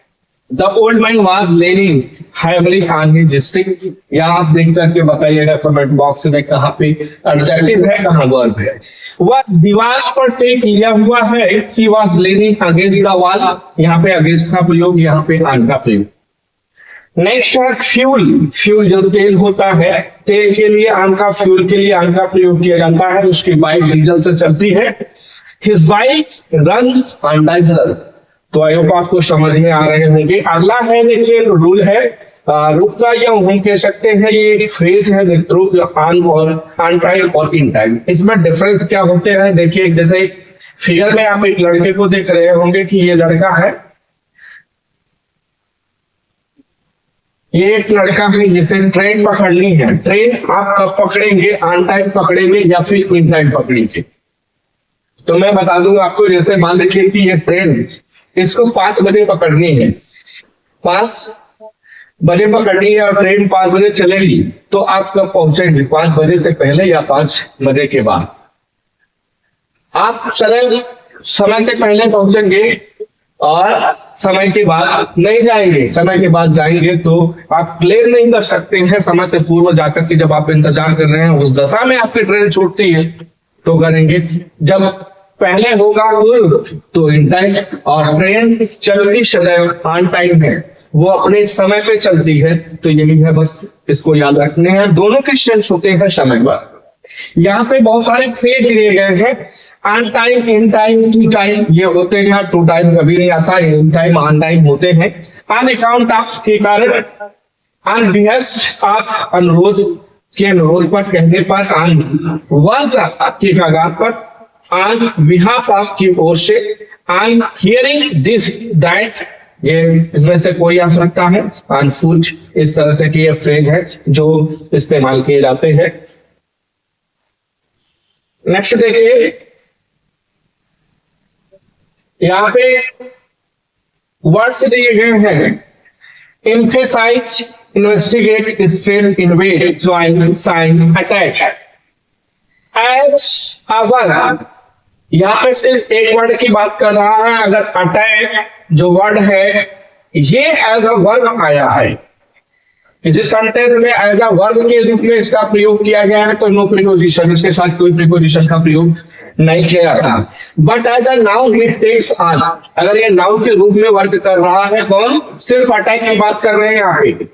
The old man was leaning heavily on his stick. यहाँ आप देख करके बताइएगा कमेंट बॉक्स में कहाँ पे एडजेक्टिव है, कहाँ वर्ब है। वह दीवार पर टेक लिया हुआ है। He was leaning against the wall. यहाँ पे अगेंस्ट का प्रयोग, यहाँ पे ऑन का प्रयोग। नेक्स्ट है फ्यूल। फ्यूल जो तेल होता है, तेल के लिए आम का, फ्यूल के लिए आम का प्रयोग किया जाता है। उसकी बाइक डीजल से चलती है। His bike runs on diesel. तो आई होप आपको समझ में आ रहे होंगे। अगला है देखिए रूल है, रुक का, या हम कह सकते हैं ये एक फ्रेज है, रुक ऑन और ऑन टाइम और इन टाइम। इसमें डिफरेंस क्या होते हैं देखिए, जैसे फिगर में आप एक लड़के को देख रहे होंगे कि ये लड़का है, ये एक लड़का है जिसे ट्रेन पकड़नी है। ट्रेन आप कब पकड़ेंगे, ऑन टाइम पकड़ेंगे या फिर इन टाइम पकड़ेंगे? तो मैं बता दूंगा आपको, जैसे मान लीजिए कि ये ट्रेन इसको 5 बजे पकड़नी है, 5 बजे पकड़नी है और ट्रेन 5 बजे चलेगी, तो आप कब पहुंचेंगे? 5 बजे से पहले या 5 बजे के बाद? आप समय से पहले पहुंचेंगे और समय के बाद नहीं जाएंगे। समय के बाद जाएंगे तो आप क्लेम नहीं कर सकते हैं समय से पूर्व जाकर के। जब आप इंतजार कर रहे हैं, उस दशा में आपकी ट्रेन छूटती है तो करेंगे। जब पहले होगा तो इन टाइम, और ट्रेन चलती सदैव ऑन टाइम है, वो अपने समय पे चलती है। तो यही है, बस इसको याद रखने हैं। दोनों के सेंस होते हैं समय पर। यहाँ पे बहुत सारे फ्रेज दिए गए हैं, on time, in time, to time, ये होते हैं। टू टाइम कभी नहीं आता, इन टाइम, ऑन टाइम होते हैं। ऑन अकाउंट ऑफ के कारण, ऑन बिहेस्ट ऑफ अनुरोध के, अनुरोध पर, कहने पर, ऑन वर्ज के कागार पर, ऑन बिहाफ ऑफ की ओर से, ऑन हियरिंग दिस दैट, ये इसमें से कोई आ सकता है। ऑन फुट, इस तरह से कि ये फ्रेज है जो इस्तेमाल किए जाते हैं। नेक्स्ट देखिए, यहाँ पे वर्ड्स दिए गए हैं, emphasize, investigate, spread, invade, join, sign, attack, as a verb। यहाँ पे सिर्फ एक वर्ड की बात कर रहा है। अगर अटैक जो वर्ड है ये एज अ वर्ब आया है, किसी सेंटेंस में एज अ वर्ब के रूप में इसका प्रयोग किया गया है, तो नो प्रीपोजिशन, इसके साथ कोई प्रीपोजिशन का प्रयोग नहीं किया जाता। But as a noun it takes on. अगर ये नाउन के रूप में वर्क कर रहा है, कौन, सिर्फ अटैक की बात कर रहे हैं यहाँ पे,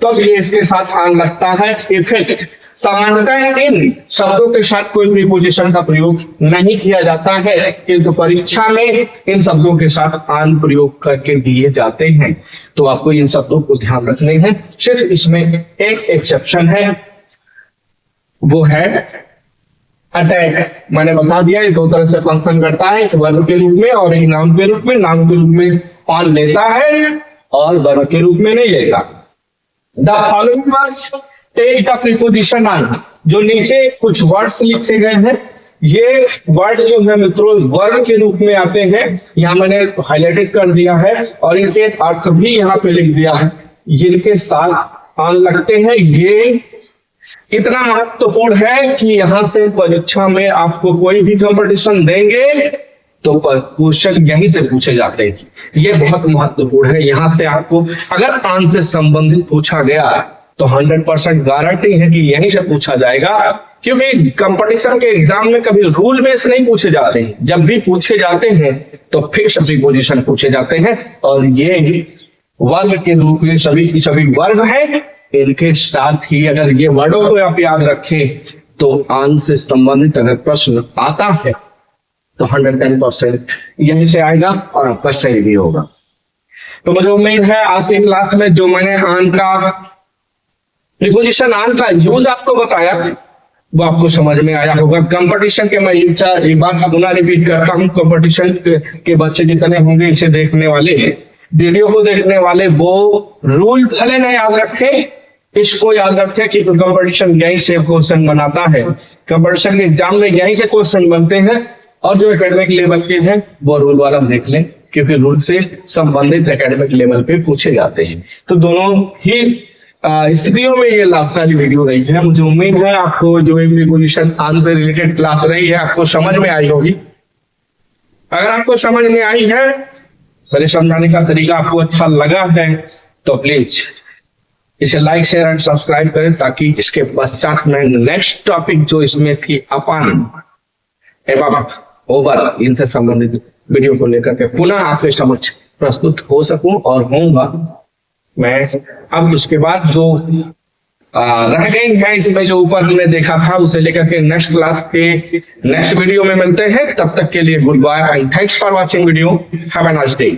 तो ये इसके साथ ऑन लगता है। इफेक्ट, सामान्यतः इन शब्दों के साथ कोई प्रीपोजिशन का प्रयोग नहीं किया जाता है, किंतु परीक्षा में इन शब्दों के साथ ऑन प्रयोग करके दिए जाते हैं। तो आपको इन शब्दों को ध्यान रखने हैं। सिर्फ इसमें एक एक्सेप्शन है, वो है अटैक। मैंने बता दिया, ये 2 तरह से फंक्शन करता है, एक वर्ब के रूप में और एक नाउन के रूप में। नाउन के रूप में ऑन लेता है और वर्ब के रूप में नहीं लेता। The following words take the preposition on. जो नीचे कुछ वर्ड्स लिखे गए हैं, ये वर्ड जो है मित्रों वर्ब के रूप में आते हैं। यहाँ मैंने हाईलाइटेड कर दिया है और इनके अर्थ भी यहाँ पे लिख दिया है, जिनके साथ ऑन लगते हैं। ये इतना महत्वपूर्ण है कि यहाँ से परीक्षा में आपको कोई भी कंपटीशन देंगे तो क्वेश्चन यहीं से पूछे जाते हैं। ये बहुत महत्वपूर्ण है। यहाँ से आपको अगर ऑन से संबंधित पूछा गया तो 100% गारंटी है कि यहीं से पूछा जाएगा, क्योंकि कंपटीशन के एग्जाम में कभी रूल बेस नहीं पूछे जाते हैं। जब भी पूछे जाते हैं तो फिक्स प्रीपोजिशन पूछे जाते हैं, और ये वर्ग के रूप में सभी की सभी वर्ग है। इनके साथ ही अगर ये वर्डों को आप याद रखें तो ऑन से संबंधित अगर प्रश्न आता है तो 110% यहीं से आएगा और आपका सही भी होगा। तो मुझे उम्मीद है आज की क्लास में जो मैंने ऑन का प्रीपोजिशन, ऑन का यूज आपको बताया वो आपको समझ में आया होगा। कंपटीशन के मैं एक बार पुनः रिपीट करता हूँ, कंपटीशन के बच्चे जितने होंगे इसे देखने वाले, वीडियो को देखने वाले, वो रूल भले न याद रखें, इसको याद रखें कि कंपटीशन यहीं से क्वेश्चन बनाता है। कंपटीशन के एग्जाम में यहीं से क्वेश्चन बनते हैं, और जो एकेडमिक लेवल के हैं वो रूल वाला देख लें, क्योंकि रूल से संबंधित एकेडमिक लेवल पे पूछे जाते हैं। तो दोनों ही स्थितियों में ये लाभकारी वीडियो रही है। मुझे उम्मीद है आपको जो प्रीपोजिशन ऑन से रिलेटेड क्लास रही है आपको समझ में आई होगी। अगर आपको समझ में आई है, मेरे समझाने का तरीका आपको अच्छा लगा है, तो प्लीज इसे लाइक, शेयर एंड सब्सक्राइब करें, ताकि इसके पश्चात में नेक्स्ट टॉपिक जो इसमें थी अपन एवं ओवर, इनसे संबंधित वीडियो को लेकर के पुनः आपके समक्ष प्रस्तुत हो सकूं और होऊंगा। मैं अब उसके बाद जो रह गई हैं इसमें जो ऊपर हमने देखा था उसे लेकर के नेक्स्ट क्लास के नेक्स्ट वीडियो में मिलते हैं। तब तक के लिए good bye and thanks for watching video. Have a nice day.